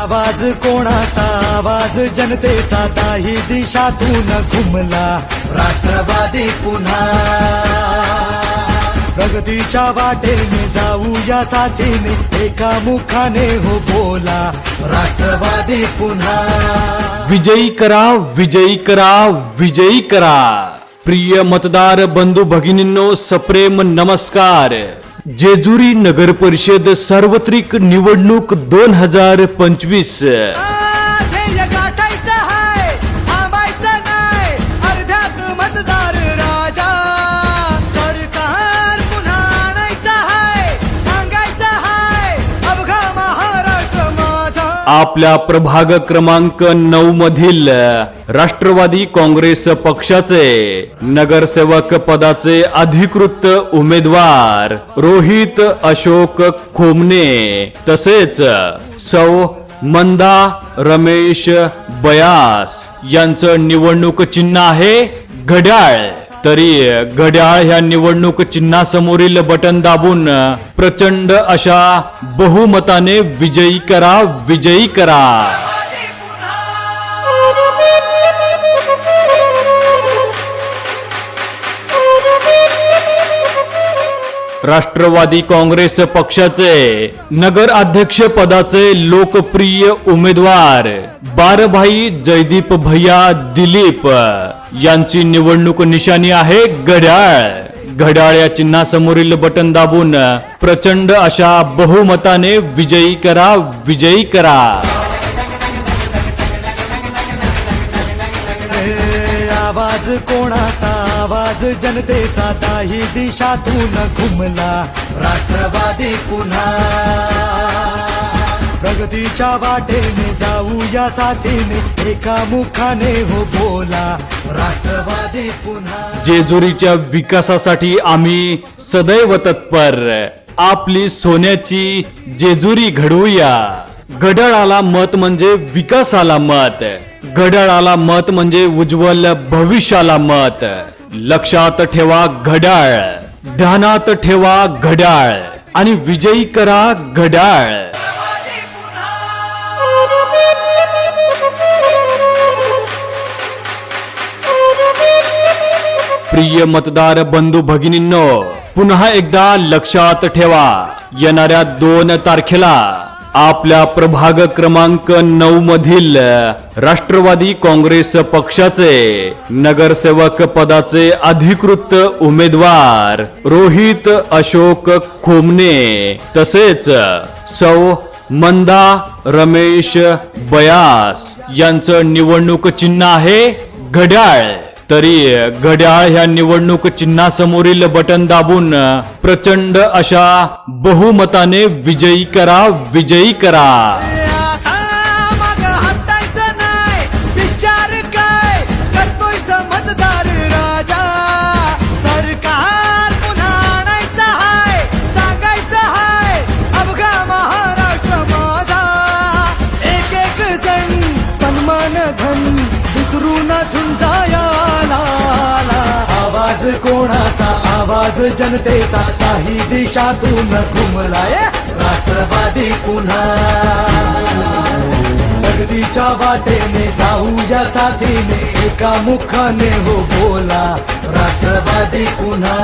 आवाज कोणाचा आवाज जनतेचा ताही दिशातून घुमला राष्ट्रवादी पुन्हा प्रगतीच्या वाटेने जाऊया साथीने एका मुखाने हो बोला राष्ट्रवादी पुन्हा विजयी करा विजयी करा विजयी करा। प्रिय मतदार बंधू भगिनींनो सप्रेम नमस्कार। जेजुरी नगर परिषद सार्वत्रिक निवडणूक 2025 आपल्या प्रभाग क्रमांक 9 मधील राष्ट्रवादी काँग्रेस पक्षाचे नगरसेवक पदाचे अधिकृत उमेदवार रोहित अशोक खोमने तसेच सौ मंदा रमेश बयास यांचं निवडणूक चिन्ह आहे घड्याळ। तरी घड्याळ ह्या निवडणूक चिन्हासमोरील बटन दाबून प्रचंड अशा बहुमताने विजयी करा विजयी करा। राष्ट्रवादी काँग्रेस पक्षाचे नगर अध्यक्ष पदाचे लोकप्रिय उमेदवार बारभाई जयदीप भैया दिलीप यांची निवडणूक निशाणी आहे घड्याळ। घड्याळ या चिन्हासमोरील बटन दाबून प्रचंड अशा बहुमताने विजयी करा विजयी करा। आवाज कोणाचा आवाज जनतेचा ताही दिशातून घुमला राष्ट्रवादी पुन्हा प्रगतीच्या वाटेने जाऊया साथीने एका मुखाने हो बोला राष्ट्रवादी पुन्हा। जेजुरीच्या विकासासाठी आम्ही सदैव तत्पर, आपली सोन्याची जेजुरी घडवूया। घड्याळाला मत म्हणजे विकासाला मत, घड्याळाला मत म्हणजे उज्ज्वल भविष्याला मत। लक्षात ठेवा घड्याळ, ध्यानात ठेवा घड्याळ आणि विजयी करा घड्याळ। प्रिय मतदार बंधू भगिनींनो पुन्हा एकदा लक्षात ठेवा, येणाऱ्या 2 तारखेला आपल्या प्रभाग क्रमांक 9 मधील राष्ट्रवादी काँग्रेस पक्षाचे नगरसेवक पदाचे अधिकृत उमेदवार रोहित अशोक खोमने तसेच सौ मंदा रमेश बयास यांचं निवडणूक चिन्ह आहे घड्याळ। तरी घड्याळ ह्या निवडणूक चिन्हासमोरील बटन दाबून प्रचंड अशा बहुमताने विजयी करा विजयी करा। आवाज कोणाचा आवाज जनतेचा ताही दिशातून घुमलाय राष्ट्रवादी पुन्हा प्रगतीच्या वाटेने जाऊया साथीने एका मुखाने हो बोला राष्ट्रवादी पुन्हा।